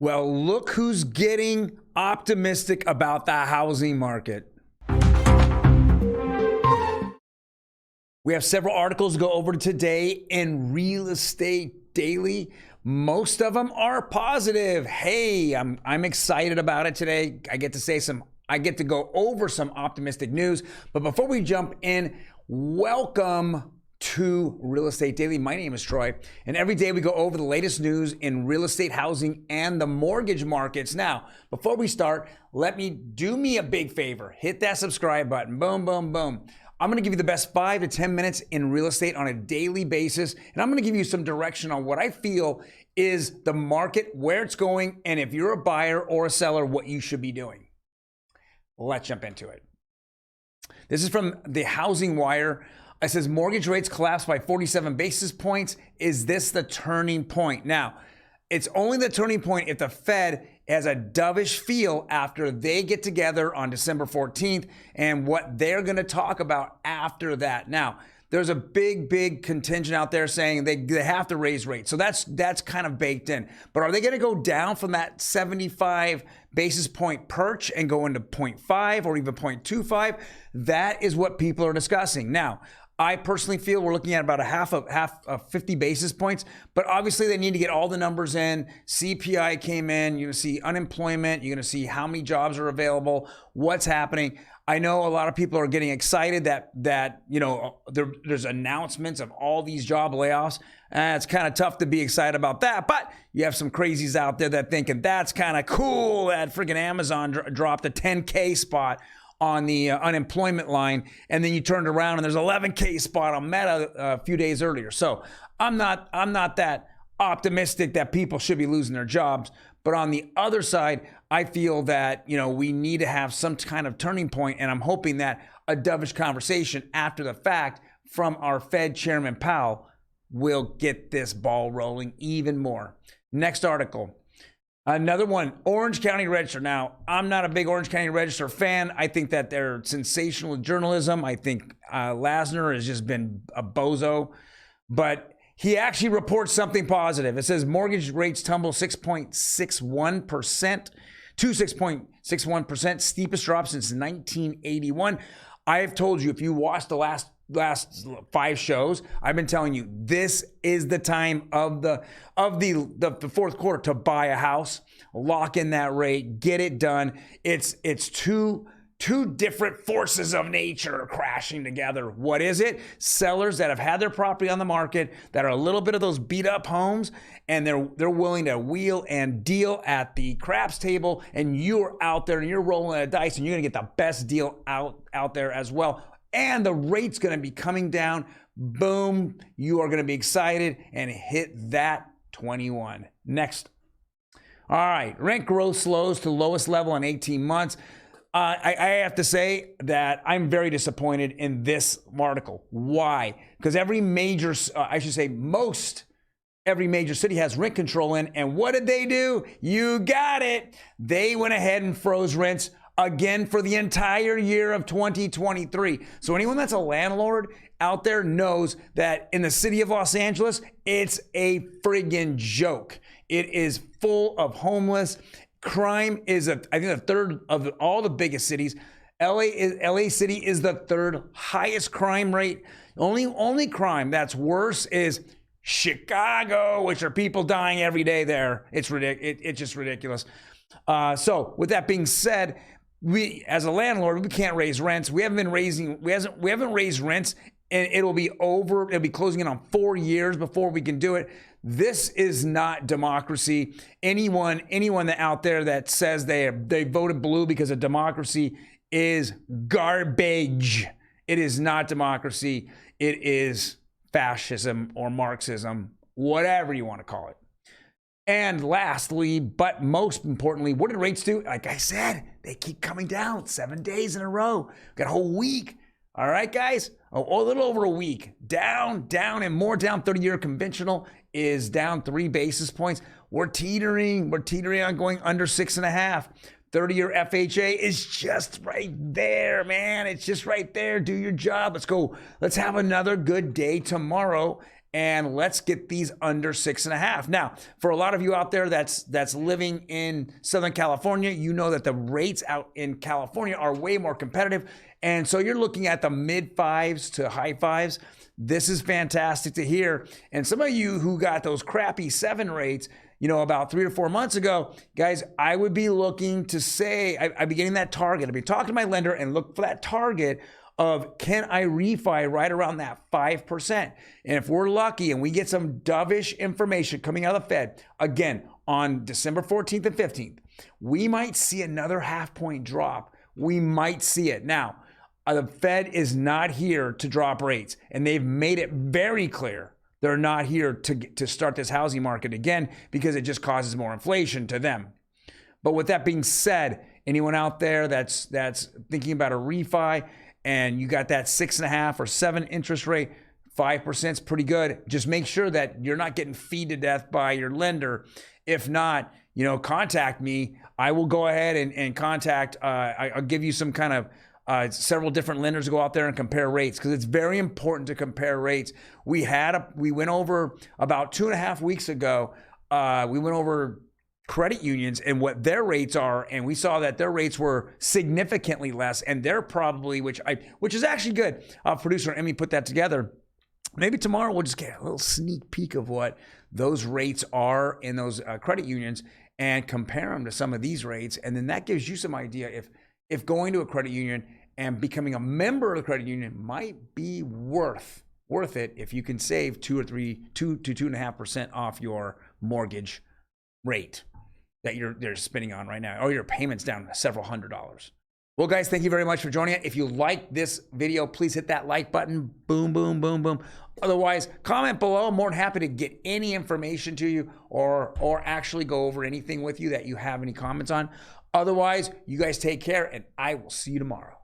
Well, look who's getting optimistic about the housing market. We have several articles to go over today in Real Estate Daily. Most of them are positive. Hey, I'm excited about it today. I get to go over some optimistic news. But before we jump in, welcome to Real Estate Daily. My name is Troy, and every day we go over the latest news in real estate, housing, and the mortgage markets. Now, before we start, do me a big favor. Hit that subscribe button. Boom, boom, boom. I'm gonna give you the best 5 to 10 minutes in real estate on a daily basis, and I'm gonna give you some direction on what I feel is the market, where it's going, and if you're a buyer or a seller, what you should be doing. Let's jump into it. This is from the Housing Wire. It says mortgage rates collapsed by 47 basis points. Is this the turning point? Now, it's only the turning point if the Fed has a dovish feel after they get together on December 14th and what they're going to talk about after that. Now, there's a big contingent out there saying they have to raise rates. So that's kind of baked in. But are they going to go down from that 75 basis point perch and go into 0.5 or even 0.25? That is what people are discussing. Now, I personally feel we're looking at about a half of 50 basis points, but obviously they need to get all the numbers in. CPI came in, you're gonna see unemployment, you're gonna see how many jobs are available, what's happening. I know a lot of people are getting excited that there's announcements of all these job layoffs. It's kind of tough to be excited about that, but you have some crazies out there that thinking that's kind of cool that freaking Amazon dropped a 10K spot on the unemployment line, and then you turned around and there's 11K spot on Meta a few days earlier. So I'm not that optimistic that people should be losing their jobs. But on the other side, I feel that we need to have some kind of turning point, and I'm hoping that a dovish conversation after the fact from our Fed Chairman Powell will get this ball rolling even more. Next article. Another one, Orange County Register. Now, I'm not a big Orange County Register fan. I think that they're sensational journalism. I think Lasner has just been a bozo. But he actually reports something positive. It says mortgage rates tumble 6.61% to 6.61%, steepest drop since 1981. I have told you, if you watched the last 5 shows, I've been telling you this is the time of the fourth quarter to buy a house, lock in that rate, get it done. It's two different forces of nature crashing together. What is it? Sellers that have had their property on the market that are a little bit of those beat up homes, and they're willing to wheel and deal at the craps table, and you're out there and you're rolling a dice and you're gonna get the best deal out there as well. And the rate's going to be coming down. Boom. You are going to be excited and hit that 21. Next. All right. Rent growth slows to lowest level in 18 months. I have to say that I'm very disappointed in this article. Why? Because every major city has rent control in. And what did they do? You got it. They went ahead and froze rents again for the entire year of 2023. So anyone that's a landlord out there knows that in the city of Los Angeles, it's a friggin' joke. It is full of homeless. Crime is, I think, the third of all the biggest cities. LA City is the third highest crime rate. Only crime that's worse is Chicago, which are people dying every day there. It's just ridiculous. So with that being said, we, as a landlord, we can't raise rents. We haven't raised rents, and it'll be closing in on 4 years before we can do it. This is not democracy. Anyone that out there that says they voted blue because of democracy is garbage. It is not democracy. It is fascism or Marxism, whatever you want to call it. And lastly, but most importantly, what did rates do? Like I said, they keep coming down 7 days in a row. Got a whole week. All right, guys? A little over a week. Down, and more down. 30-year conventional is down 3 basis points. We're teetering on going under 6.5. 30-year FHA is just right there, man. It's just right there. Do your job. Let's go. Let's have another good day tomorrow. and let's get these under 6.5. Now, for a lot of you out there that's living in Southern California, you know that the rates out in California are way more competitive. And so you're looking at the mid 5s to high 5s. This is fantastic to hear. And some of you who got those crappy 7 rates, about 3 or 4 months ago, guys, I would be looking to say, I'd be getting that target. I'd be talking to my lender and look for that target of, can I refi right around that 5%? And if we're lucky and we get some dovish information coming out of the Fed, again, on December 14th and 15th, we might see another 0.5 point drop. We might see it. Now, the Fed is not here to drop rates, and they've made it very clear they're not here to start this housing market again, because it just causes more inflation to them. But with that being said, anyone out there that's thinking about a refi and you got that 6.5 or 7 interest rate, 5% is pretty good. Just make sure that you're not getting feed to death by your lender. If not, contact me. I will go ahead and contact, I'll give you some kind of several different lenders to go out there and compare rates, because it's very important to compare rates. We went over about 2.5 weeks ago, we went over credit unions and what their rates are, and we saw that their rates were significantly less, and they're probably, which is actually good. Producer Emmy put that together. Maybe tomorrow we'll just get a little sneak peek of what those rates are in those credit unions and compare them to some of these rates, and then that gives you some idea if going to a credit union and becoming a member of the credit union might be worth it if you can save 2 to 2.5% off your mortgage rate that they're spending on right now, or your payments down several $100s. Well, guys, thank you very much for joining it. If you like this video, please hit that like button. Boom, boom, boom, boom. Otherwise, comment below. I'm more than happy to get any information to you or actually go over anything with you that you have any comments on. Otherwise, you guys take care, and I will see you tomorrow.